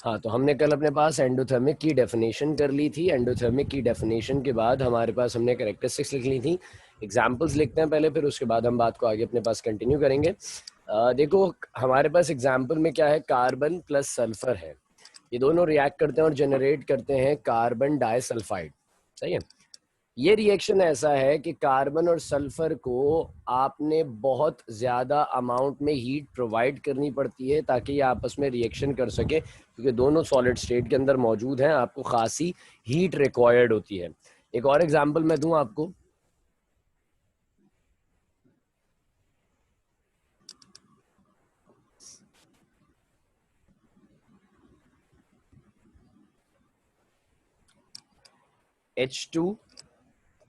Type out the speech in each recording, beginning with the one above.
हाँ, तो हमने कल अपने पास एंडोथर्मिक की डेफिनेशन कर ली थी। एंडोथर्मिक की डेफिनेशन के बाद हमारे पास हमने कैरेक्टरिस्टिक्स लिख ली थी। एग्जांपल्स लिखते हैं पहले, फिर उसके बाद हम बात को आगे अपने पास कंटिन्यू करेंगे। देखो हमारे पास एग्जांपल में क्या है, कार्बन प्लस सल्फर है। ये दोनों रिएक्ट करते हैं और जनरेट करते हैं कार्बन डाइसल्फाइड। सही है। ये रिएक्शन ऐसा है कि कार्बन और सल्फर को आपने बहुत ज़्यादा अमाउंट में हीट प्रोवाइड करनी पड़ती है ताकि ये आपस में रिएक्शन कर सके, क्योंकि दोनों सॉलिड स्टेट के अंदर मौजूद हैं। आपको खासी हीट रिक्वायर्ड होती है। एक और एग्जांपल मैं दूं आपको। H2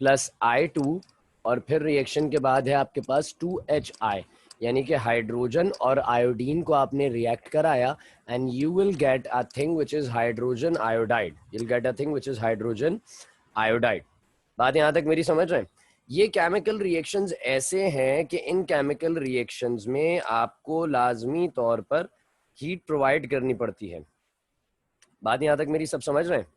प्लस I2 और फिर रिएक्शन के बाद है आपके पास 2HI, यानी कि हाइड्रोजन और आयोडीन को आपने रिएक्ट कराया and you will get a thing which is hydrogen iodide. You will get a thing which is hydrogen iodide. बात यहां तक मेरी समझ रहे हैं? ये केमिकल रिएक्शंस ऐसे हैं कि इन केमिकल रिएक्शंस में आपको लाजमी तौर पर हीट प्रोवाइड करनी पड़ती है। बात यहां तक मेरी सब समझ रहे हैं?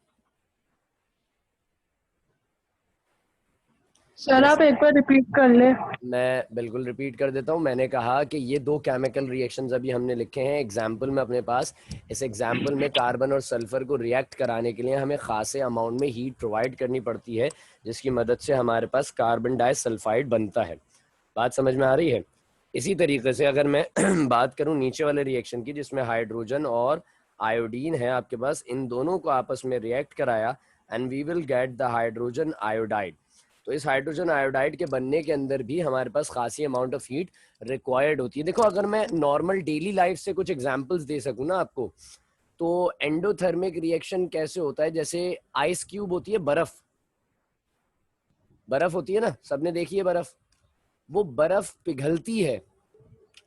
सर आप एक बार रिपीट कर ले। मैं बिल्कुल रिपीट कर देता हूँ। मैंने कहा कि ये दो केमिकल रिएक्शंस अभी हमने लिखे हैं एग्जाम्पल में अपने पास। इस एग्जाम्पल में कार्बन और सल्फर को रिएक्ट कराने के लिए हमें खासे अमाउंट में हीट प्रोवाइड करनी पड़ती है, जिसकी मदद से हमारे पास कार्बन डाइसल्फाइड बनता है। बात समझ में आ रही है? इसी तरीके से अगर मैं बात करूं नीचे वाले रिएक्शन की, जिसमें हाइड्रोजन और आयोडीन है आपके पास, इन दोनों को आपस में रिएक्ट कराया and we will get the hydrogen iodide. तो इस हाइड्रोजन आयोडाइड के बनने के अंदर भी हमारे पास खासी अमाउंट ऑफ हीट रिक्वायर्ड होती है। देखो अगर मैं नॉर्मल डेली लाइफ से कुछ एग्जांपल्स दे सकूं ना आपको, तो एंडोथर्मिक रिएक्शन कैसे होता है, जैसे आइस क्यूब होती है, बर्फ। बर्फ होती है ना, सबने देखी है बर्फ। वो बर्फ पिघलती है।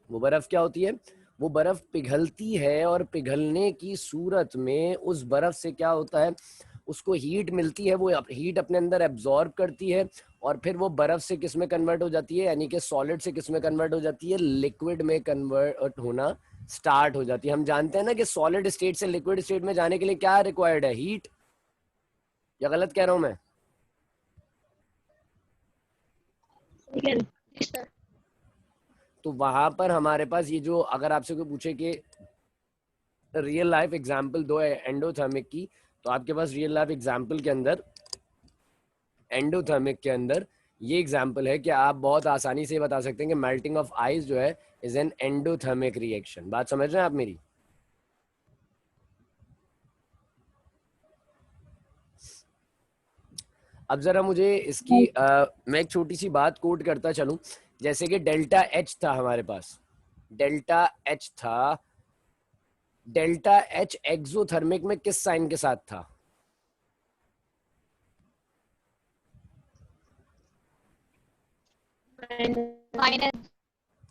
वो बर्फ क्या होती है? वो बर्फ पिघलती है और पिघलने की सूरत में उस बर्फ से क्या होता है, उसको हीट मिलती है। वो हीट अपने अंदर एब्जॉर्ब करती है और फिर वो बर्फ से किस में कन्वर्ट हो जाती है, यानी कि सॉलिड से किस में कन्वर्ट हो जाती है, लिक्विड में कन्वर्ट होना स्टार्ट हो जाती है। हम जानते हैं ना कि सॉलिड स्टेट से लिक्विड स्टेट में जाने के लिए क्या रिक्वायर्ड है, हीट। या गलत कह रहा हूं मैं? तो वहां पर हमारे पास ये जो, अगर आपसे कोई पूछे कि रियल लाइफ एग्जांपल दो है एंडोथर्मिक की, तो आपके पास रियल लाइफ एग्जांपल के अंदर, एंडोथर्मिक के अंदर ये एग्जांपल है कि आप बहुत आसानी से बता सकते हैं कि मेल्टिंग ऑफ आइस जो है इज एन एंडोथर्मिक रिएक्शन। बात समझ रहे हैं आप मेरी? अब जरा मुझे इसकी मैं एक छोटी सी बात कोट करता चलूं। जैसे कि डेल्टा एच था हमारे पास, डेल्टा एच था। डेल्टा एच एक्सोथर्मिक में किस साइन के साथ था?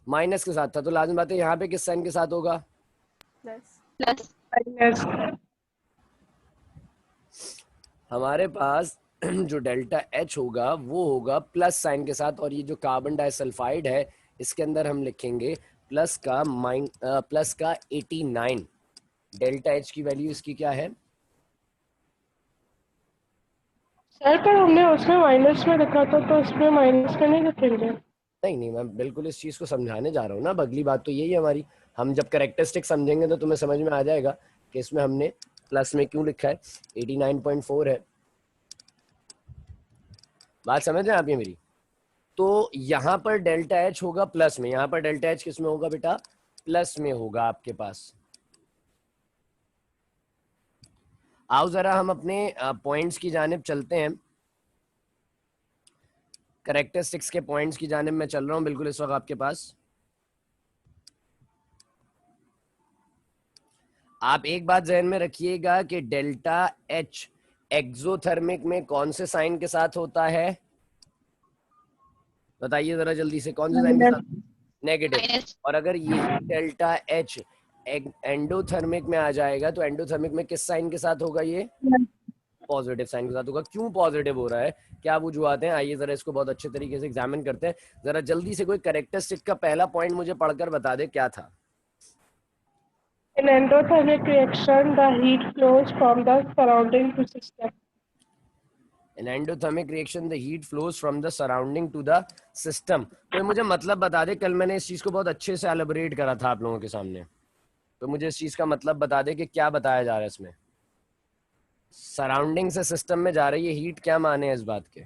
माइनस के साथ था। तो लाजिम बात है यहाँ पे किस साइन के साथ होगा? प्लस। हमारे पास जो डेल्टा एच होगा वो होगा प्लस साइन के साथ। और ये जो कार्बन डाइसल्फाइड है इसके अंदर हम लिखेंगे प्लस का 89। डेल्टा एच की वैल्यू इसकी क्या है? सर पर हमने उसमें माइनस में रखा था तो इसमें माइनस में नहीं रखेंगे। नहीं नहीं, मैं बिल्कुल इस चीज़ को समझाने जा रहा हूँ ना। अब अगली बात तो यही है हमारी। हम जब करेक्टरिस्टिक समझेंगे तो तुम्हें समझ में आ जाएगा कि इसमें हमने प्लस में क्यों लिखा है। 89.4 है। बात समझ रहे हैं आप ये मेरी? तो यहाँ पर डेल्टा एच होगा प्लस में, यहाँ पर डेल्टा एच किस में होगा बेटा? प्लस में होगा आपके पास। आओ जरा हम अपने पॉइंट्स की जानिब चलते हैं। करेक्टरिस्टिक्स के पॉइंट्स की जानिब मैं चल रहा हूं बिल्कुल इस वक्त आपके पास। आप एक बात जहन में रखिएगा कि डेल्टा एच एक्सोथर्मिक में कौन से साइन के साथ होता है? बताइए जरा जल्दी से, कौन से साइन के साथ? नेगेटिव। और अगर यही डेल्टा एच एंडोथर्मिक में आ जाएगा तो एंडोथर्मिक में किस साइन के साथ होगा ये? पॉजिटिव साइन के साथ होगा। क्यों पॉजिटिव हो रहा है, क्या वजूहत हैं? आइए जरा इसको बहुत अच्छे तरीके से एग्जामिन करते हैं। जरा जल्दी से कोई करेक्टरिस्टिक का पहला पॉइंट मुझे पढ़कर बता दे क्या था। In endothermic reaction, the heat flows from the surrounding to system. In endothermic reaction, the heat flows from the surrounding to the system. कोई मुझे मतलब बता दे, कल मैंने इस चीज को बहुत अच्छे से एलेबोरेट करा था आप लोगों के सामने, तो मुझे इस चीज का मतलब बता दे कि क्या बताया जा रहा है इसमें। सराउंडिंग से सिस्टम में जा रही है हीट, क्या माने हैं इस बात के?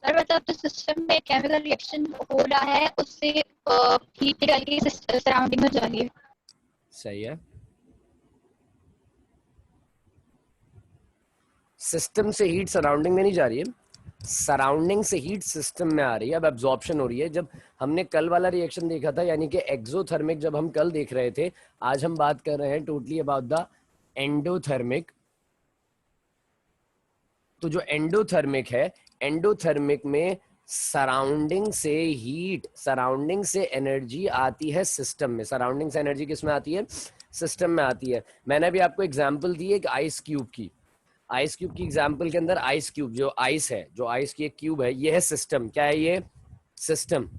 सर मतलब तो सिस्टम में केमिकल रिएक्शन हो रहा है, उससे हीट निकल के सराउंडिंग में जा रही है। सही है। सिस्टम से हीट सराउंडिंग में नहीं जा रही है, सराउंडिंग से हीट सिस्टम में आ रही है। अब एब्जॉर्प्शन हो रही है। जब हमने कल वाला रिएक्शन देखा था, यानी कि एक्सोथर्मिक जब हम कल देख रहे थे, आज हम बात कर रहे हैं टोटली अबाउट द एंडोथर्मिक। तो जो एंडोथर्मिक है, एंडोथर्मिक में सराउंडिंग से हीट, सराउंडिंग से एनर्जी आती है सिस्टम में। सराउंडिंग से एनर्जी किस में आती है? सिस्टम में आती है। मैंने अभी आपको एग्जांपल दी एक आइस क्यूब की। आइस क्यूब की एग्जांपल के अंदर आइस क्यूब जो आइस है, जो आइस की एक क्यूब है, ये है सिस्टम। क्या है ये? सिस्टम।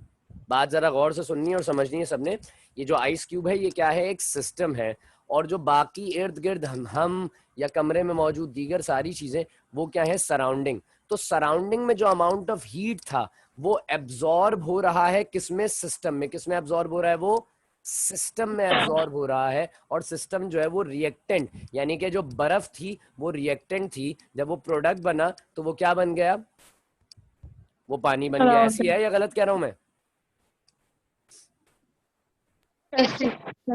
बात जरा गौर से सुननी है और समझनी है सबने। ये जो आइस क्यूब है ये क्या है? एक सिस्टम है। और जो बाकी इर्द गिर्द हम या कमरे में मौजूद दीगर सारी चीजें, वो क्या है? सराउंडिंग। तो सराउंडिंग में जो अमाउंट ऑफ हीट था वो एब्जॉर्ब हो रहा है किसमें? सिस्टम में। किसमें एब्जॉर्ब हो रहा है? वो सिस्टम में एब्जॉर्ब हो रहा है। और सिस्टम जो है वो रिएक्टेंट, यानी कि जो बर्फ थी वो रिएक्टेंट थी। जब वो प्रोडक्ट बना तो वो क्या बन गया? वो पानी बन गया। ऐसी है या गलत कह रहा हूं मैं?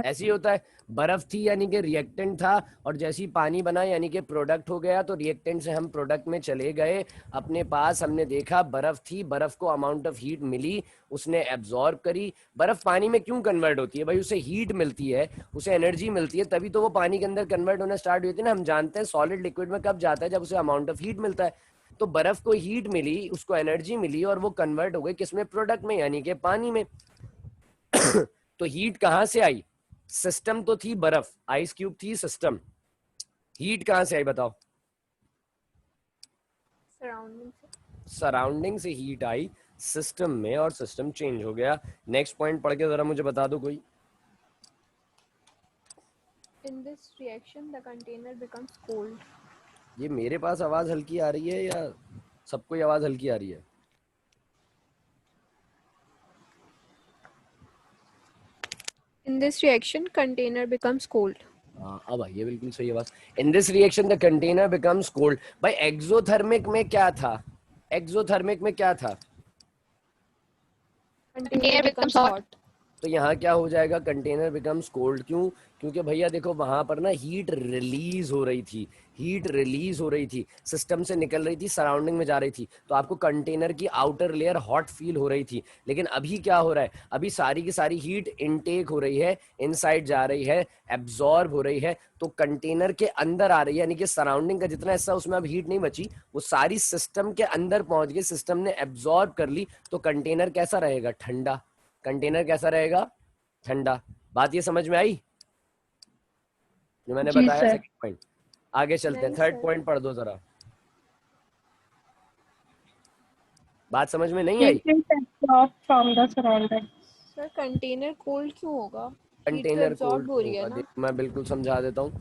ऐसी होता है। बर्फ थी यानी कि रिएक्टेंट था, और जैसी पानी बना यानी कि प्रोडक्ट हो गया। तो रिएक्टेंट से हम प्रोडक्ट में चले गए अपने पास, हमने देखा बर्फ थी, बर्फ को अमाउंट ऑफ हीट मिली, उसने एब्जॉर्ब करी। बर्फ पानी में क्यों कन्वर्ट होती है भाई? उसे हीट मिलती है, उसे एनर्जी मिलती है, तभी तो वो पानी के अंदर कन्वर्ट होना स्टार्ट होती है ना। हम जानते हैं सॉलिड लिक्विड में कब जाता है? जब उसे अमाउंट ऑफ हीट मिलता है। तो बर्फ को हीट मिली, उसको एनर्जी मिली, और वो कन्वर्ट हो गई किसमें? प्रोडक्ट में, यानी कि पानी में। तो हीट कहां से आई? सिस्टम तो थी बर्फ, आइस क्यूब थी सिस्टम। हीट कहां से आई बताओ? सराउंडिंग से हीट आई सिस्टम में, और सिस्टम चेंज हो गया। नेक्स्ट पॉइंट पढ़ के जरा मुझे बता दो कोई। In this reaction, the container becomes cold. ये मेरे पास आवाज हल्की आ रही है या सबको आवाज हल्की आ रही है? In this reaction, container becomes cold. अब ये बिल्कुल सही आवाज। In this reaction the container becomes cold. भाई एक्सोथर्मिक में क्या था? एक्सोथर्मिक में क्या था? Container becomes hot. तो यहाँ क्या हो जाएगा? Container becomes cold. क्यों? क्योंकि भैया देखो वहां पर ना हीट रिलीज हो रही थी, हीट रिलीज हो रही थी, सिस्टम से निकल रही थी, सराउंडिंग में जा रही थी। तो आपको कंटेनर की आउटर लेयर हॉट फील हो रही थी। लेकिन अभी क्या हो रहा है? अभी सारी की सारी हीट इनटेक हो रही है, इनसाइड जा रही है, एब्जॉर्ब हो रही है। तो कंटेनर के अंदर आ रही है, यानी कि सराउंडिंग का जितना हिस्सा उसमें अब हीट नहीं बची, वो सारी सिस्टम के अंदर पहुंच गई, सिस्टम ने एब्जॉर्ब कर ली। तो कंटेनर कैसा रहेगा? ठंडा। कंटेनर कैसा रहेगा? ठंडा। बात ये समझ में आई जो मैंने बताया? Second point. आगे चलते हैं, थर्ड पॉइंट पढ़ दो जरा। बात समझ में नहीं आई? Sir, container cold क्यों होगा? Heat तो कंटेनर absorb कोल्ड हो रही है होगा। ना? मैं बिल्कुल समझा देता हूँ।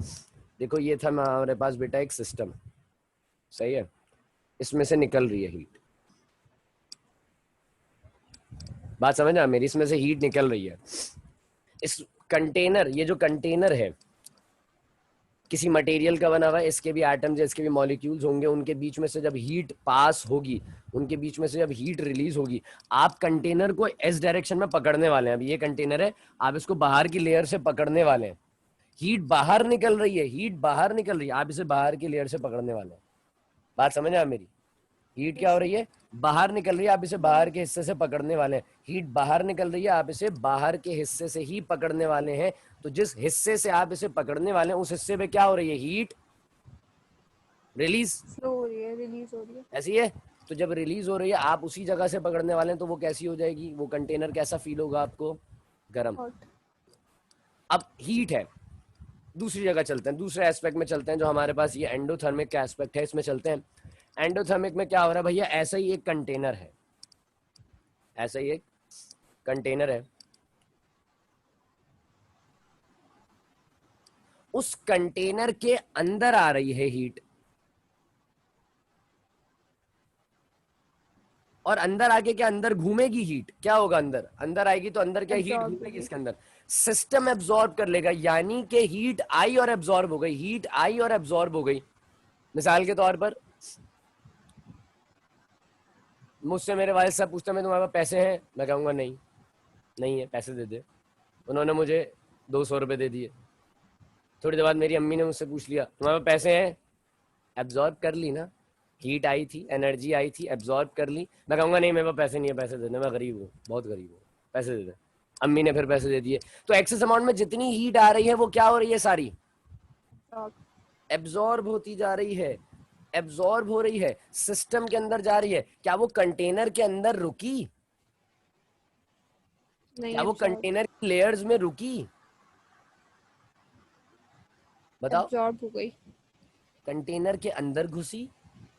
देखो ये था हमारे पास बेटा एक सिस्टम, सही है, इसमें से निकल रही है हीट। बात समझ ना मेरी? इसमें से हीट निकल रही है। इस कंटेनर, ये जो कंटेनर है किसी मटेरियल का बना हुआ है, इसके भी एटम्स, इसके भी मॉलिक्यूल्स होंगे, उनके बीच में से जब हीट पास होगी, उनके बीच में से जब हीट रिलीज होगी, आप कंटेनर को इस डायरेक्शन में पकड़ने वाले हैं। अभी ये कंटेनर है, आप इसको बाहर की लेयर से पकड़ने वाले हैं। हीट बाहर निकल रही है, हीट बाहर निकल रही है, आप इसे बाहर की लेयर से पकड़ने वाले हैं। बात समझ आ मेरी? हीट क्या हो रही है? बाहर निकल रही है, आप इसे बाहर के हिस्से से पकड़ने वाले हैं। हीट बाहर निकल रही है, आप इसे बाहर के हिस्से से ही पकड़ने वाले हैं। तो जिस हिस्से से आप इसे पकड़ने वाले हैं उस हिस्से पे क्या हो रही है? हीट रिलीज Flow हो रही है, release हो रही है. ऐसी है। तो जब रिलीज हो रही है, आप उसी जगह से पकड़ने वाले हैं, तो वो कैसी हो जाएगी? वो कंटेनर कैसा फील होगा आपको? गर्म। Hot. अब हीट है, दूसरी जगह चलते हैं, दूसरे एस्पेक्ट में चलते हैं, जो हमारे पास ये एंडोथर्मिक का एस्पेक्ट है, इसमें चलते हैं। एंडोथर्मिक में क्या हो रहा है भैया? ऐसा ही एक कंटेनर है, ऐसा ही एक कंटेनर है। उस कंटेनर के अंदर आ रही है हीट, और अंदर आके क्या अंदर घूमेगी हीट, क्या होगा अंदर, अंदर आएगी तो अंदर क्या हीट Absorb घूमेगी होगी। इसके अंदर, सिस्टम एब्जॉर्ब कर लेगा, यानी कि हीट आई और एब्जॉर्ब हो गई, हीट आई और एब्जॉर्ब हो गई। मिसाल के तौर पर मुझसे मेरे वालिद साहब पूछते हैं तुम्हारे पास पैसे हैं, मैं कहूंगा नहीं, नहीं है, पैसे दे दे। उन्होंने मुझे 200 रुपये दे दिए। थोड़ी देर बाद मेरी अम्मी ने मुझसे पूछ लिया तुम्हारे पास पैसे हैं, एब्जॉर्ब कर ली ना, हीट आई थी, एनर्जी आई थी, एब्जॉर्ब कर ली। मैं कहूंगा नहीं मेरे पास पैसे नहीं है, पैसे दे दे, मैं गरीब हूँ, बहुत गरीब हूँ, पैसे दे दे। अम्मी ने फिर पैसे दे दिए। तो एक्सेस अमाउंट में जितनी हीट आ रही है वो क्या हो रही है, सारी एब्जॉर्ब होती जा रही है, एब्जॉर्ब हो रही है, सिस्टम के अंदर जा रही है। क्या वो कंटेनर के अंदर रुकी, नहीं क्या वो absorb, कंटेनर की लेयर्स में रुकी, बताओ। absorb हो गई। कंटेनर के अंदर घुसी,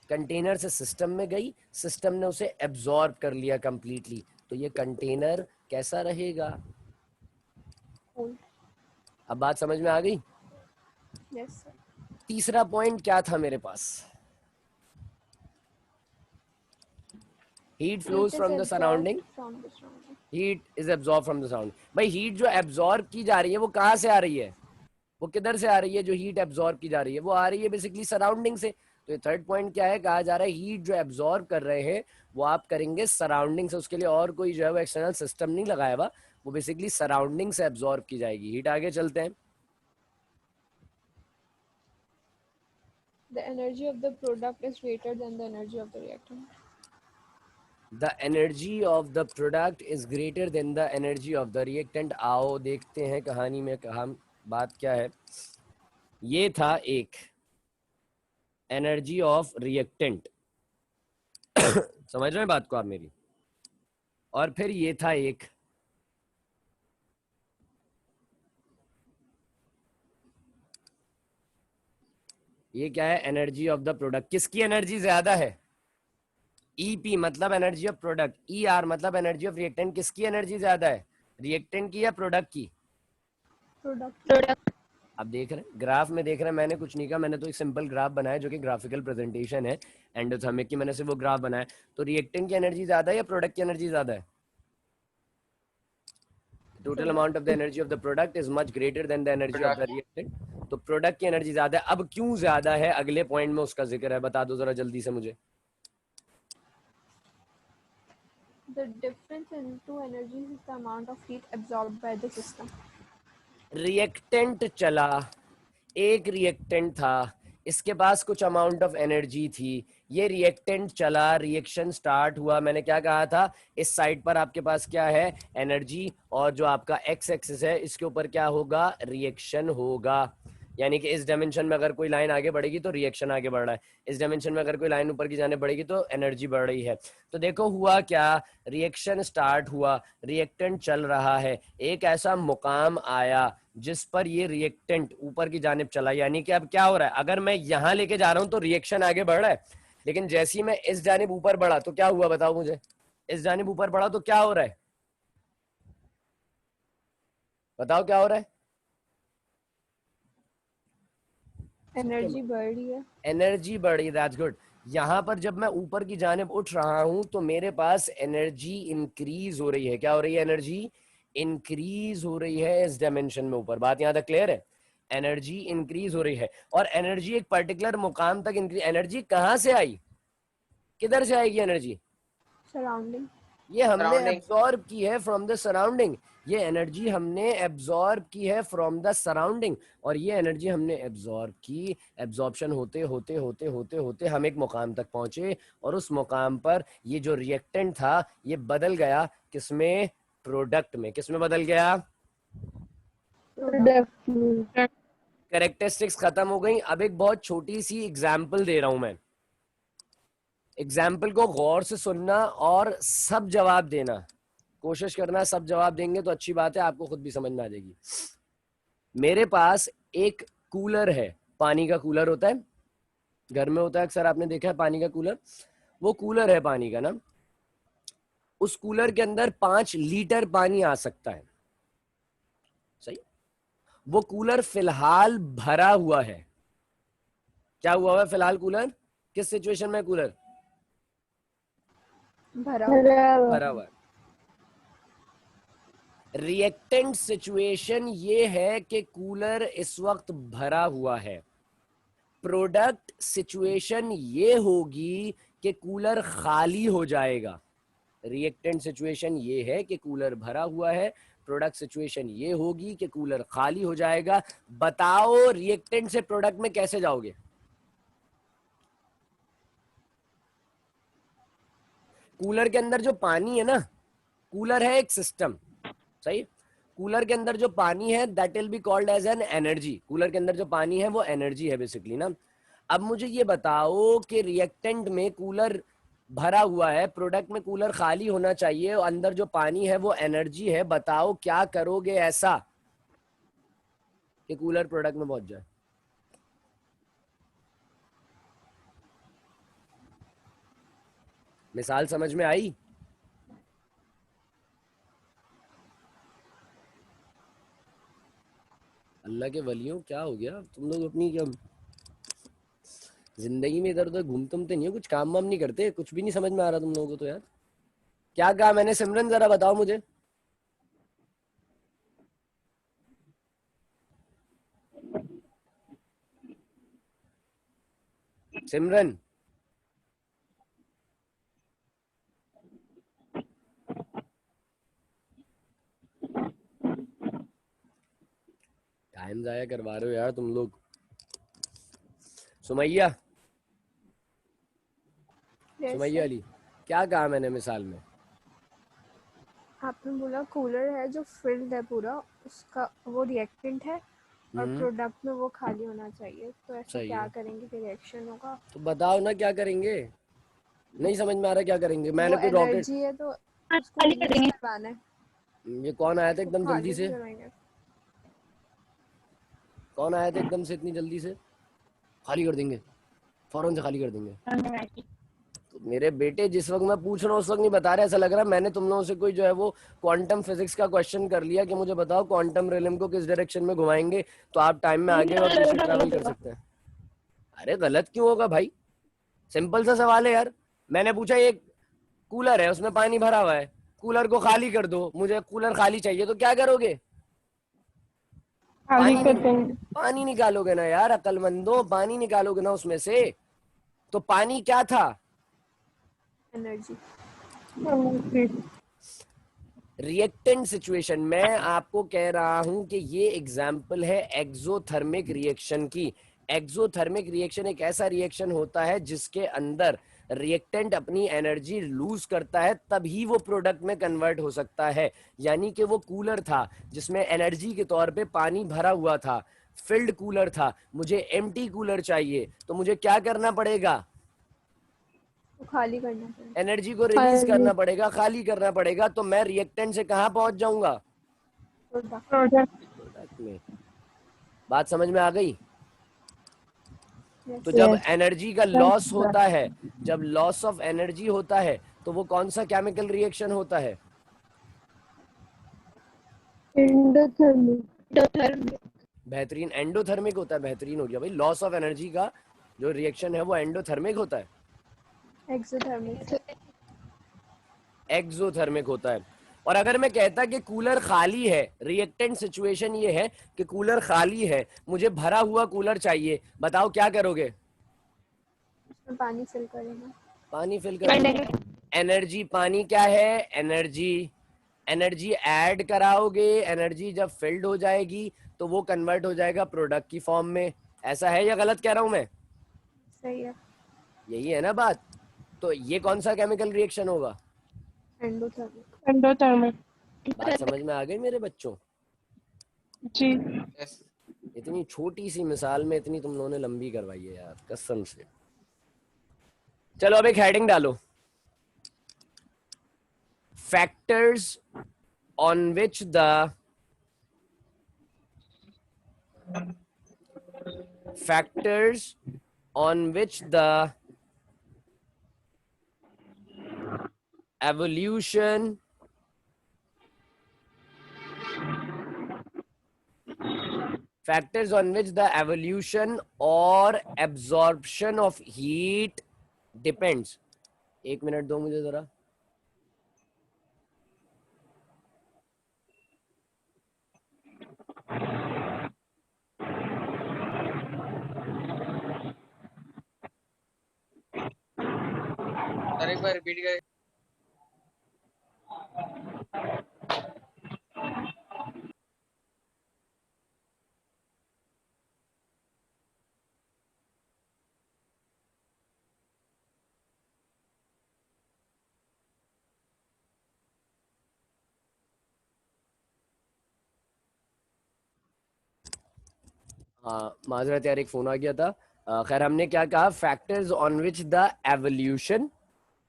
कंटेनर से सिस्टम में गई, सिस्टम ने उसे एब्जॉर्ब कर लिया कंप्लीटली, तो ये कंटेनर कैसा रहेगा। Cool. अब बात समझ में आ गई। Yes sir. तीसरा पॉइंट क्या था मेरे पास, heat flows Heat is from the absorbed surrounding, from the surrounding. Heat is absorb from the surrounding. भाई हीट जो एब्जॉर्ब की जा रही है वो कहाँ से आ रही है, वो किधर से आ रही है, जो हीट एब्जॉर्ब की जा रही है वो आ रही है बेसिकली सराउंडिंग से। तो ये थर्ड पॉइंट क्या है, कहा जा रहा है हीट जो एब्जॉर्ब कर रहे हैं वो आप करेंगे सराउंडिंग से, उसके लिए और कोई जो है वो एक्सटर्नल सिस्टम नहीं लगाया हुआ, वो बेसिकली सराउंडिंग से एब्जॉर्ब की जाएगी हीट। आगे चलते हैं। The energy of the product is greater than the energy of the reactant. The energy of the product is greater than the energy of the reactant. आओ देखते हैं कहानी में कहा बात क्या है। ये था एक एनर्जी ऑफ रिएक्टेंट समझ रहे हैं बात को आप मेरी, और फिर ये था एक ये क्या है, एनर्जी ऑफ द प्रोडक्ट। किसकी एनर्जी ज्यादा है, ईपी मतलब energy of product, E R मतलब एनर्जी ऑफ रिएक्टेंट। किसकी एनर्जी ज्यादा है, रिएक्टेंट की या प्रोडक्ट की। प्रोडक्ट। अब देख रहे हैं ग्राफ में, देख रहे हैं मैंने कुछ नहीं कहा, मैंने तो एक सिंपल ग्राफ बनाया जो कि ग्राफिकल प्रेजेंटेशन है एंडोथर्मिक की, मैंने सिर्फ वो ग्राफ बनाया। तो रिएक्टेंट की एनर्जी ज्यादा है या प्रोडक्ट की एनर्जी ज्यादा है, total amount of the energy of the product is much greater than the energy of the reactant. तो प्रोडक्ट की एनर्जी ज्यादा है। अब क्यों ज्यादा है अगले पॉइंट में उसका जिक्र है, बता दो जरा जल्दी से मुझे। The difference in two energies is the amount of heat absorbed by the system. Reactant चला, एक रिएक्टेंट था, इसके पास कुछ अमाउंट ऑफ एनर्जी थी, ये रिएक्टेंट चला, रिएक्शन स्टार्ट हुआ। मैंने क्या कहा था, इस साइड पर आपके पास क्या है, एनर्जी, और जो आपका एक्स एक्सिस है इसके ऊपर क्या होगा, रिएक्शन होगा। यानी कि इस डायमेंशन में अगर कोई लाइन आगे बढ़ेगी तो रिएक्शन आगे बढ़ रहा है, इस डायमेंशन में अगर कोई लाइन ऊपर की जाने बढ़ेगी तो एनर्जी बढ़ रही है। तो देखो हुआ क्या, रिएक्शन स्टार्ट हुआ, रिएक्टेंट चल रहा है, एक ऐसा मुकाम आया जिस पर ये रिएक्टेंट ऊपर की जानिब चला। यानी कि अब क्या हो रहा है, अगर मैं यहां लेके जा रहा हूं तो रिएक्शन आगे बढ़ रहा है, लेकिन जैसे ही मैं इस जानिब ऊपर बढ़ा तो क्या हुआ, बताओ मुझे, इस जानिब ऊपर बढ़ा तो क्या हो रहा है, बताओ क्या हो रहा है। एनर्जी बढ़ रही है। एनर्जी बढ़ रही है, दैट्स गुड। यहाँ पर जब मैं ऊपर की जानिब उठ रहा हूं तो मेरे पास एनर्जी इंक्रीज हो रही है। क्या हो रही है, एनर्जी इंक्रीज हो रही है इस डायमेंशन में ऊपर। बात यहाँ तक क्लियर है, एनर्जी इंक्रीज हो रही है, और एनर्जी एक पर्टिकुलर मुकाम तक इंक्रीज। एनर्जी कहाँ से आई, किधर से आएगी एनर्जी, सराउंडिंग। ये हमने एब्जॉर्ब की है फ्रॉम द सराउंडिंग, ये एनर्जी हमने एब्जॉर्ब की है फ्रॉम द सराउंडिंग, और ये एनर्जी हमने एब्जॉर्ब की। एब्जॉर्प्शन होते होते होते होते होते हम एक मुकाम तक पहुंचे, और उस मुकाम पर ये जो रिएक्टेंट था ये बदल गया किसमें, प्रोडक्ट में। किसमें बदल गया, कैरेक्टरिस्टिक्स खत्म हो गई। अब एक बहुत छोटी सी एग्जाम्पल दे रहा हूं मैं, एग्जाम्पल को गौर से सुनना और सब जवाब देना, कोशिश करना सब जवाब देंगे तो अच्छी बात है, आपको खुद भी समझ में आ जाएगी। मेरे पास एक कूलर है, पानी का कूलर होता है, घर में होता है अक्सर, आपने देखा है पानी का कूलर, वो कूलर है पानी का ना। उस कूलर के अंदर 5 लीटर पानी आ सकता है, सही। वो कूलर फिलहाल भरा हुआ है। क्या हुआ है फिलहाल? कूलर किस सिचुएशन में? कूलर भरा भरा हुआ है। रिएक्टेंट सिचुएशन ये है कि कूलर इस वक्त भरा हुआ है। प्रोडक्ट सिचुएशन ये होगी कि कूलर खाली हो जाएगा। रिएक्टेंट सिचुएशन ये है कि कूलर भरा हुआ है, प्रोडक्ट सिचुएशन ये होगी कि कूलर खाली हो जाएगा। बताओ रिएक्टेंट से प्रोडक्ट में कैसे जाओगे? कूलर के अंदर जो पानी है ना, कूलर है एक सिस्टम, सही। कूलर के अंदर जो पानी है that will be called as an energy. Cooler के अंदर जो पानी है वो एनर्जी है बेसिकली ना। अब मुझे ये बताओ कि रिएक्टेंट में कूलर भरा हुआ है, प्रोडक्ट में कूलर खाली होना चाहिए, और अंदर जो पानी है वो एनर्जी है। बताओ क्या करोगे ऐसा कि कूलर प्रोडक्ट में पहुंच जाए? मिसाल समझ में आई? अल्लाह के वलियों, क्या हो गया तुम लोग? अपनी क्या जिंदगी में इधर उधर घूमते घूमते नहीं हो? कुछ काम वाम नहीं करते? कुछ भी नहीं समझ में आ रहा तुम लोगों को तो यार। क्या कहा मैंने सिमरन? जरा बताओ मुझे। सिमरन, टाइम जाया करवा रहे हो यार तुम लोग। Sumaiya, Yes, Sumaiya sir. अली, क्या कहा मैंने मिसाल में? आपने बोला कूलर है जो फिल्ड है पूरा, उसका वो रिएक्टेंट है और प्रोडक्ट में वो खाली होना चाहिए, तो ऐसा सही क्या है। करेंगे कि रिएक्शन होगा? तो बताओ ना क्या करेंगे? नहीं समझ में आ रहा क्या करेंगे? वो मैंने कोई रॉकेट। एनर्जी है तो उसको खाली कर रिलीज देंगे। करवाना है, ये कौन आया था तो एकदम जल्दी खाली से? भी करवाएंगे। कौन आया था एकदम से इतनी जल्दी से? खाली कर देंगे, फौरन से खाली कर देंगे। तो मेरे बेटे जिस वक्त मैं पूछ रहा हूँ उस वक्त नहीं बता रहे। ऐसा लग रहा है मैंने तुम लोगों से कोई जो है वो क्वांटम फिजिक्स का क्वेश्चन कर लिया कि मुझे बताओ क्वांटम रिलम को किस डायरेक्शन में घुमाएंगे तो आप टाइम में आगे और पीछे ट्रैवल कर सकते हैं। अरे गलत क्यों होगा भाई? सिंपल सा सवाल है यार। मैंने पूछा एक कूलर है उसमें पानी भरा हुआ है, कूलर को खाली कर दो, मुझे कूलर खाली चाहिए, तो क्या करोगे? खाली पानी कर देंगे। पानी निकालोगे ना यार, अक्लमंदो, पानी निकालोगे ना उसमें से। तो पानी क्या था? एनर्जी। Reactant situation. मैं आपको कह रहा हूं कि ये एग्जाम्पल है एक्सोथर्मिक रिएक्शन की। एक्सोथर्मिक रिएक्शन एक ऐसा रिएक्शन होता है जिसके अंदर रिएक्टेंट अपनी एनर्जी लूज करता है, तभी वो प्रोडक्ट में कन्वर्ट हो सकता है। यानी कि वो कूलर था जिसमें एनर्जी के तौर पे पानी भरा हुआ था, फिल्ड कूलर था, मुझे एम्प्टी कूलर चाहिए, तो मुझे क्या करना पड़ेगा? तो खाली करना चाहिए। एनर्जी को रिलीज करना पड़ेगा, खाली करना पड़ेगा। तो मैं रिएक्टेंट से कहां पहुंच जाऊंगा? प्रोडक्ट। प्रोडक्ट में। बात समझ में आ गई? तो जब एनर्जी का लॉस होता है, जब लॉस ऑफ एनर्जी होता है, तो वो कौन सा केमिकल रिएक्शन होता है? बेहतरीन एंडोथर्मिक होता है। बेहतरीन हो गया भाई। लॉस ऑफ एनर्जी का जो रिएक्शन है वो एंडोथर्मिक होता है, एक्सोथर्मिक। एक्सोथर्मिक होता है। और अगर मैं कहता कि कूलर खाली है, रिएक्टेंट सिचुएशन ये है कि कूलर खाली है, मुझे भरा हुआ कूलर चाहिए, बताओ क्या करोगे? उसमें पानी फिल करेंगे। पानी फिल करोगे। एनर्जी, पानी क्या है? एनर्जी। एनर्जी ऐड कराओगे, एनर्जी जब फिल्ड हो जाएगी तो वो कन्वर्ट हो जाएगा प्रोडक्ट की फॉर्म में। ऐसा है या गलत कह रहा हूं मैं? सही है। यही है ना बात? तो ये कौन सा केमिकल रिएक्शन होगा? एंडोथर्मिक। एंडोथर्मिक। बात समझ में आ गई मेरे बच्चों? जी। इतनी छोटी सी मिसाल में इतनी तुम लोगों ने लंबी करवाई है यार, कसम से। चलो अब एक हेडिंग डालो, factors on which the factors on which the evolution factors on which the evolution और absorption of heat depends. 1 minute दो मुझे जरा। एक बार रिपीट करें। हाँ माजरत यार, एक फोन आ गया था। खैर हमने क्या कहा, factors on which the evolution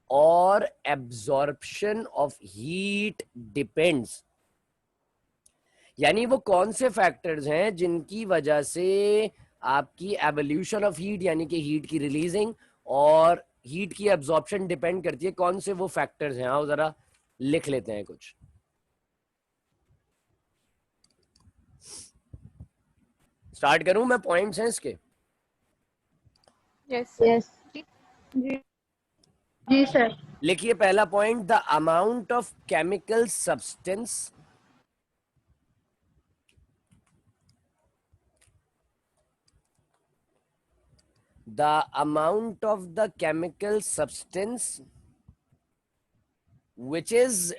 और एब्जॉर्प्शन ऑफ हीट डिपेंड्स, यानी वो कौन से फैक्टर्स हैं जिनकी वजह से आपकी एवोल्यूशन ऑफ हीट यानी कि हीट की रिलीजिंग और हीट की एब्जॉर्प्शन डिपेंड करती है, कौन से वो फैक्टर्स हैं। आओ जरा लिख लेते हैं कुछ। स्टार्ट करूं मैं, पॉइंट्स हैं इसके। यस यस जी जी सर। लिखिए पहला point, the amount of chemical substance the amount of the chemical substance which is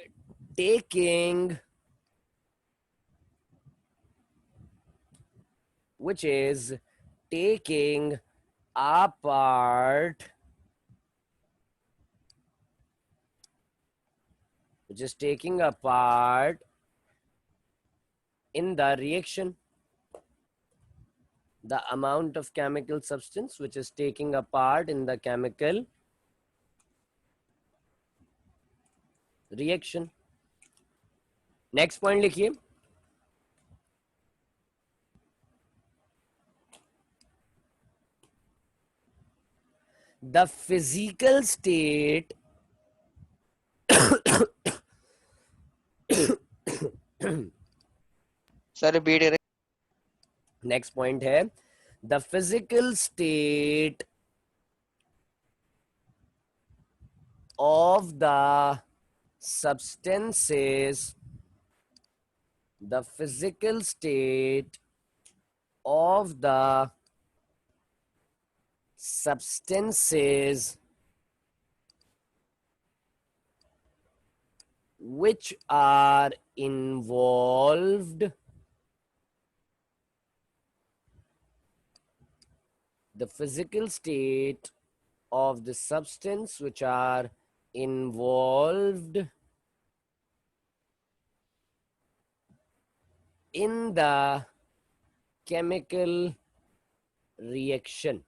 taking apart in the reaction. The amount of chemical substance which is taking a part in the chemical reaction. Next point लिखिए, the physical state sir repeat करें। Next point है, the physical state of the substances, the physical state of the substances which are involved, the physical state of the substance which are involved in the chemical reaction.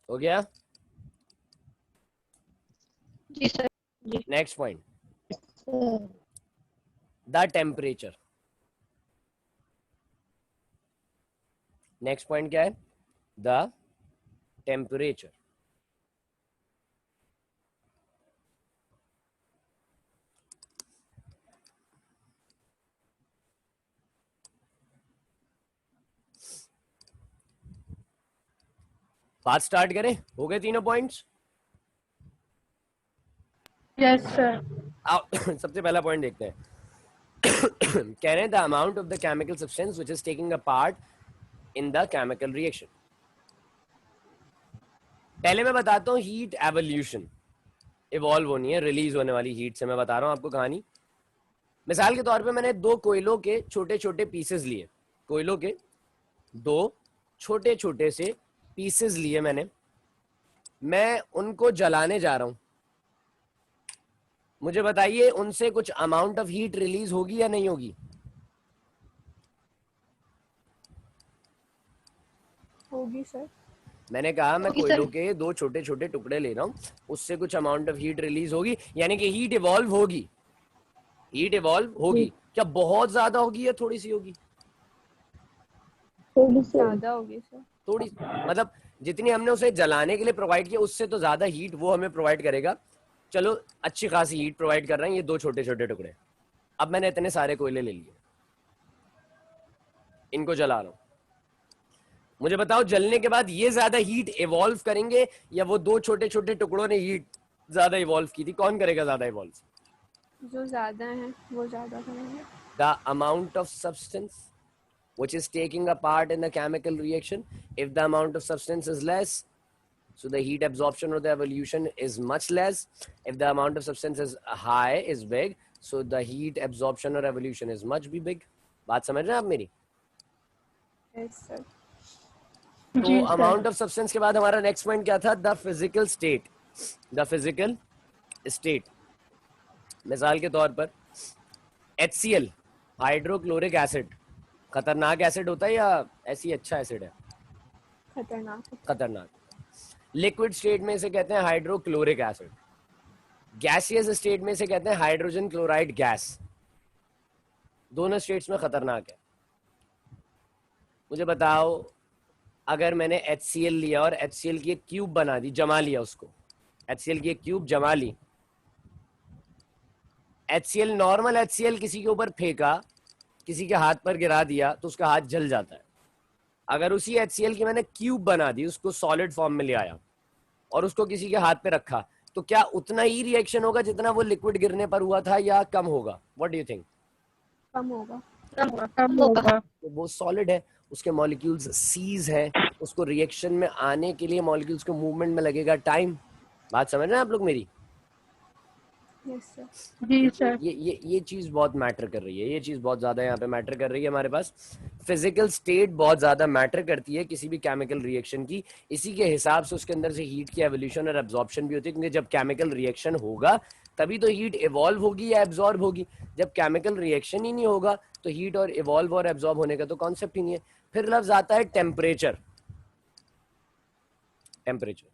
हो गया? जी sir. Next point, the temperature. Next point क्या है? The temperature. बात start करें? हो गए तीनों पॉइंट्स? Yes sir. सबसे पहला पॉइंट देखते हैं। कह रहे हैं the amount of the chemical substance which is taking a part in the chemical reaction. पहले मैं बताता हूँ हीट एवोल्यूशन, इवॉल्व होनी है, रिलीज होने वाली हीट से मैं बता रहा हूँ आपको कहानी। मिसाल के तौर पे मैंने दो कोयलों के छोटे छोटे पीसेस लिए, कोयलों के दो छोटे छोटे से पीसेस लिए मैं उनको जलाने जा रहा हूं। मुझे बताइए उनसे कुछ अमाउंट ऑफ हीट रिलीज होगी या नहीं होगी? होगी सर। मैंने कहा मैं होगी कोयलों सर। के दो छोटे छोटे टुकड़े ले रहा हूं, उससे कुछ अमाउंट ऑफ हीट रिलीज होगी, यानी कि हीट इवॉल्व होगी। हीट इवॉल्व होगी। क्या बहुत ज्यादा होगी या थोड़ी सी होगी? ज्यादा होगी सर। थोड़ी, मतलब जितनी हमने उसे जलाने के लिए प्रोवाइड किया उससे तो ज्यादा हीट वो हमें प्रोवाइड करेगा। चलो अच्छी खासी हीट प्रोवाइड कर रहे हैं ये दो छोटे छोटे टुकड़े। अब मैंने इतने सारे कोयले ले लिए, इनको जला रहा हूं। मुझे बताओ जलने के बाद ये ज्यादा हीट इवॉल्व करेंगे या वो दो छोटे छोटे टुकड़ों ने हीट ज्यादा इवॉल्व की थी? कौन करेगा ज्यादा इवॉल्व? जो ज्यादा है वो ज्यादा करेंगे। The amount of substance which is taking a part in the chemical reaction, if the amount of substance is less, so the heat absorption or the evolution is much less. If the amount of substance is high, is big, so the heat absorption or evolution is much be big. बात समझ रहे हैं आप मेरी? Yes sir. तो amount of substance के बाद हमारा नेक्स्ट पॉइंट क्या था? The physical state. The physical state, मिसाल के तौर पर HCl, हाइड्रोक्लोरिक एसिड, खतरनाक एसिड होता है या ऐसी अच्छा एसिड है? खतरनाक। खतरनाक। लिक्विड स्टेट में इसे कहते हैं हाइड्रोक्लोरिक एसिड, गैसियस स्टेट में इसे कहते हैं हाइड्रोजन क्लोराइड गैस। दोनों स्टेट्स में खतरनाक है। मुझे बताओ अगर मैंने HCl लिया और HCl की एक क्यूब बना दी, जमा लिया उसको, HCl की एक क्यूब जमा ली, HCl नॉर्मल HCl किसी के ऊपर फेंका, किसी के हाथ पर गिरा दिया तो उसका हाथ जल जाता है। अगर उसी HCl की मैंने क्यूब बना दी, उसको सॉलिड फॉर्म में ले आया और उसको किसी के हाथ पे रखा, तो क्या उतना ही रिएक्शन होगा जितना वो लिक्विड गिरने पर हुआ था या कम होगा? What do you think? कम होगा। कम होगा। तो वो सॉलिड है, उसके मॉलिक्यूल्स सीज हैं, उसको रिएक्शन में आने के लिए मॉलिक्यूल्स को मूवमेंट में लगेगा टाइम। बात समझ रहे हैं आप लोग मेरी? Yes sir. जी सर। ये चीज बहुत मैटर कर रही है, ये चीज बहुत ज्यादा यहाँ पे मैटर कर रही है। हमारे पास फिजिकल स्टेट बहुत ज्यादा मैटर करती है किसी भी केमिकल रिएक्शन की। इसी के हिसाब से उसके अंदर से हीट की एवोल्यूशन और एब्जॉर्प्शन भी होती है, क्योंकि जब केमिकल रिएक्शन होगा तभी तो हीट इवॉल्व होगी या एब्जॉर्ब होगी। जब केमिकल रिएक्शन ही नहीं होगा तो हीट और इवॉल्व और एब्जॉर्ब होने का तो कॉन्सेप्ट ही नहीं है। फिर लफ्ज आता है टेम्परेचर। टेम्परेचर,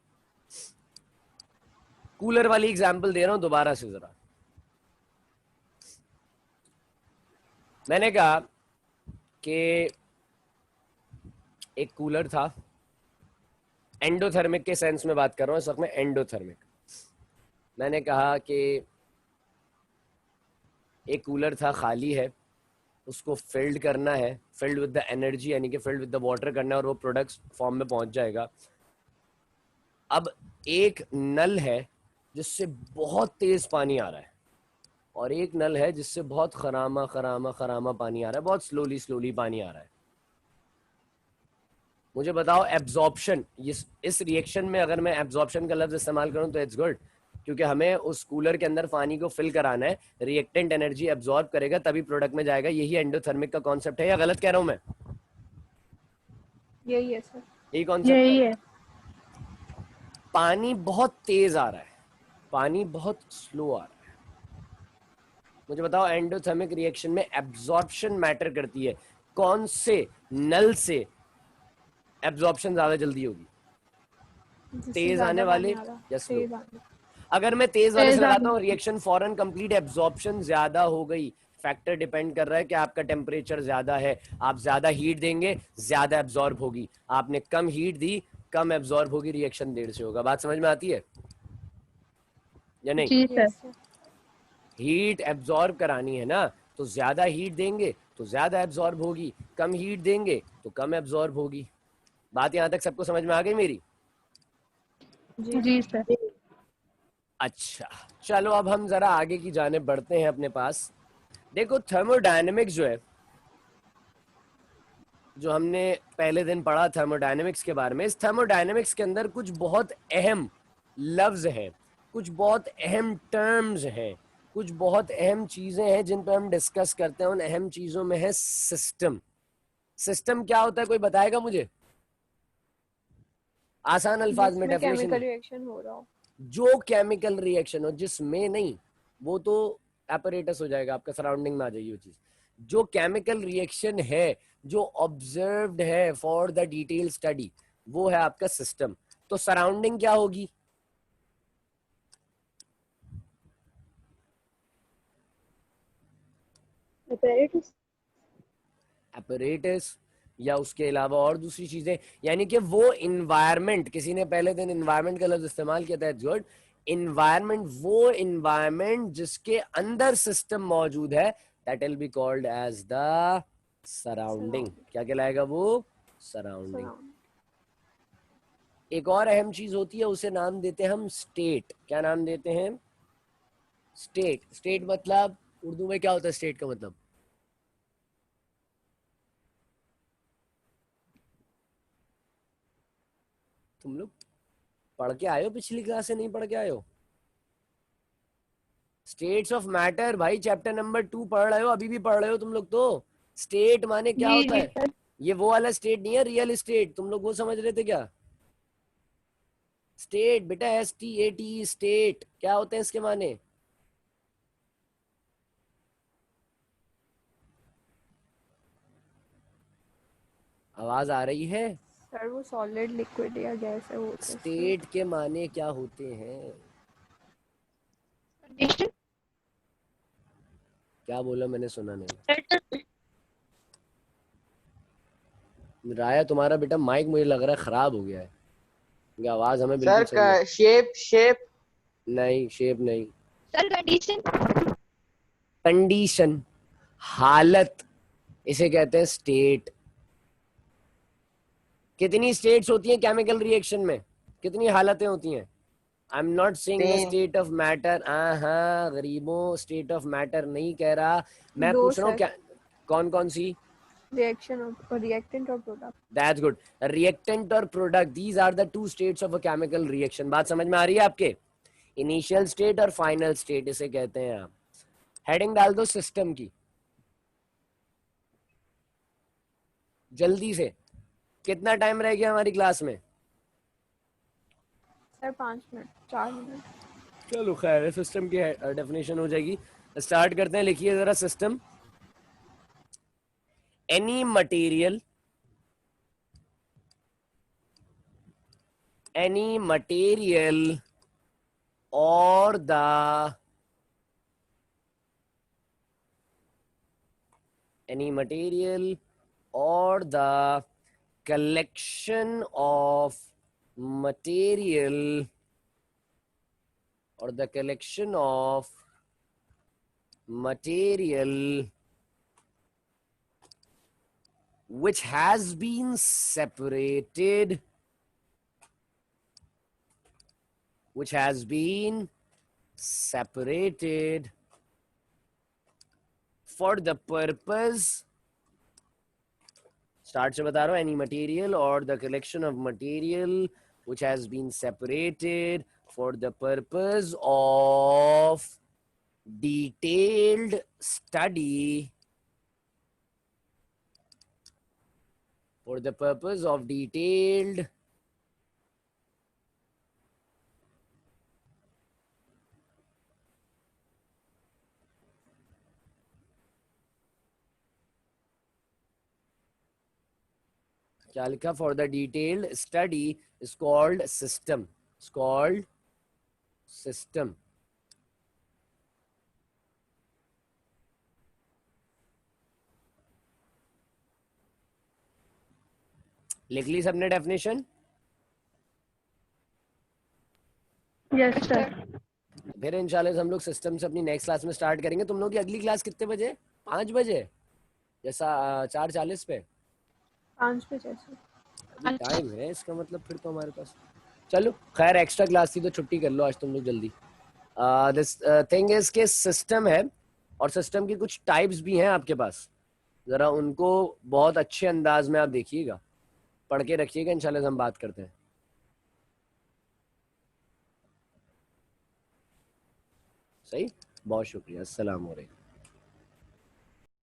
कूलर वाली एग्जांपल दे रहा हूं दोबारा से जरा। मैंने कहा कि एक कूलर था, एंडोथर्मिक के सेंस में बात कर रहा हूं इस वक्त में, एंडोथर्मिक। मैंने कहा कि एक कूलर था, खाली है, उसको फिल्ड करना है, फिल्ड विद द एनर्जी यानी कि फिल्ड विद द वाटर करना है और वो प्रोडक्ट्स फॉर्म में पहुंच जाएगा। अब एक नल है जिससे बहुत तेज पानी आ रहा है और एक नल है जिससे बहुत खरामा खरामा खरामा पानी आ रहा है, बहुत स्लोली स्लोली पानी आ रहा है। मुझे बताओ एब्जॉर्प्शन, इस रिएक्शन में अगर मैं एब्जॉर्प्शन का लफ्ज इस्तेमाल करूं तो इट्स गुड, क्योंकि हमें उस कूलर के अंदर पानी को फिल कराना है, रिएक्टेंट एनर्जी एब्जॉर्ब करेगा तभी प्रोडक्ट में जाएगा। यही एंडोथर्मिक का कॉन्सेप्ट है या गलत कह रहा हूं मैं? यही है सर। यही कॉन्सेप्ट यही है। पानी बहुत तेज आ रहा है, पानी बहुत स्लो आ रहा है। मुझे बताओ एंडोथर्मिक रिएक्शन में एब्जॉर्प्शन मैटर करती है, कौन से नल से एब्जॉर्प्शन ज्यादा जल्दी होगी? तेज आने वाले या स्लो? अगर मैं तेज वाले से लगाता हूँ रिएक्शन फौरन कंप्लीट, एब्जॉर्प्शन ज्यादा हो गई। फैक्टर डिपेंड कर रहा है कि आपका टेम्परेचर ज्यादा है, आप ज्यादा हीट देंगे ज्यादा एब्जॉर्ब होगी, आपने कम हीट दी कम एब्जॉर्ब होगी, रिएक्शन देर से होगा। बात समझ में आती है या नहीं? जी सर। हीट एब्जॉर्ब करानी है ना, तो ज्यादा हीट देंगे तो ज्यादा एब्जॉर्ब होगी, कम हीट देंगे तो कम एब्जॉर्ब होगी। बात यहां तक सबको समझ में आ गई मेरी? जी सर। अच्छा चलो अब हम जरा आगे की जाने बढ़ते हैं अपने पास। देखो थर्मोडायनेमिक्स जो है, जो हमने पहले दिन पढ़ा थर्मोडायनेमिक्स के बारे में, इस थर्मोडायनेमिक्स के अंदर कुछ बहुत अहम लफ्ज हैं, कुछ बहुत अहम टर्म्स हैं, कुछ बहुत अहम चीजें हैं जिन पर हम डिस्कस करते हैं। उन अहम चीजों में है सिस्टम। सिस्टम क्या होता है कोई बताएगा मुझे? आसान अल्फाज में डेफिनेशन। केमिकल रिएक्शन हो रहा हो, जो केमिकल रिएक्शन हो, जिसमें नहीं, वो तो एपरेटस हो जाएगा, आपका सराउंडिंग में आ जाएगी वो चीज। जो केमिकल रिएक्शन है, जो ऑब्जर्व्ड है फॉर द डिटेल स्टडी, वो है आपका सिस्टम। तो सराउंडिंग क्या होगी? एपरेटस या उसके अलावा और दूसरी चीजें, यानी कि वो इन्वायरमेंट, किसी ने पहले दिन इन्वायरमेंट का लफ्ज इस्तेमाल किया था, गुड। इन्वायरमेंट वो इन्वायरमेंट जिसके अंदर सिस्टम मौजूद है, that will be called as the surrounding. क्या कहलाएगा वो? सराउंडिंग। एक और अहम चीज होती है, उसे नाम देते हैं हम स्टेट। क्या नाम देते हैं? स्टेट। स्टेट मतलब उर्दू में क्या होता है? स्टेट का मतलब तुम लोग पढ़ के आए हो? पिछली क्लास से नहीं पढ़ के आए हो? स्टेट्स ऑफ मैटर भाई, चैप्टर नंबर 2 पढ़ रहे हो, अभी भी पढ़ रहे हो तुम लोग तो। स्टेट माने क्या जी होता जी है? सर। ये वो वाला स्टेट नहीं है, रियल स्टेट। तुम लोग वो समझ रहे थे क्या? स्टेट बेटा, STAT, स्टेट क्या होते हैं इसके माने? आवाज आ रही है? सर वो सॉलिड लिक्विड या गैस है वो तो इसलिए। स्टेट के माने क्या होते हैं? कंडीशन। क्या बोला? मैंने सुना नहीं। राया तुम्हारा बेटा माइक मुझे लग रहा है खराब हो गया है, क्योंकि आवाज हमें बिल्कुल सही है। सर शेप शेप नहीं, शेप नहीं। Sir condition. कंडीशन, हालत, इसे कहते हैं स्टेट। कितनी स्टेट्स होती हैं केमिकल रिएक्शन में? कितनी हालतें होती हैं? I am not saying the 3 state of matter. हाँ गरीबों, स्टेट ऑफ मैटर नहीं कह रहा मैं, दो पूछ रहा हूँ सर, क्या। कौन कौन सी? रिएक्शन और रिएक्टेंट और प्रोडक्ट। That's good. रिएक्टेंट और product, these are the two states of a chemical reaction. बात समझ में आ रही है आपके? इनिशियल स्टेट और फाइनल स्टेट इसे कहते हैं आप। हेडिंग डाल दो सिस्टम की जल्दी से। कितना टाइम रह गया हमारी क्लास में? Sir 5 minute 4 minute. चलो खैर है, सिस्टम की डेफिनेशन हो जाएगी। स्टार्ट करते हैं, लिखिए जरा system. Any material, any material or the any material or the collection of material or the collection of material which has been separated, which has been separated for the purpose, start से बता रहा हूँ, any material or the collection of material which has been separated for the purpose of detailed study, for the purpose of detailed क्या लिखा? For the detailed study is called system, is called system. लिख ली सबने definition? Yes sir. फिर इंशाल्लाह हम लोग system से अपनी नेक्स्ट क्लास में स्टार्ट करेंगे। तुम लोग की अगली क्लास कितने बजे? 5 बजे जैसा 4:40 पे? 5 पे जैसे। अभी टाइम है इसका मतलब फिर तो हमारे पास। चलो खैर, एक्स्ट्रा क्लास थी तो छुट्टी कर लो आज तुम लोग जल्दी। दिस थिंग इज के सिस्टम है, और सिस्टम की कुछ टाइप्स भी हैं आपके पास। जरा उनको बहुत अच्छे अंदाज में आप देखिएगा, पढ़ के रखिएगा, इंशाल्लाह हम बात करते हैं। सही, बहुत शुक्रिया। अस्सलाम वालेकुम।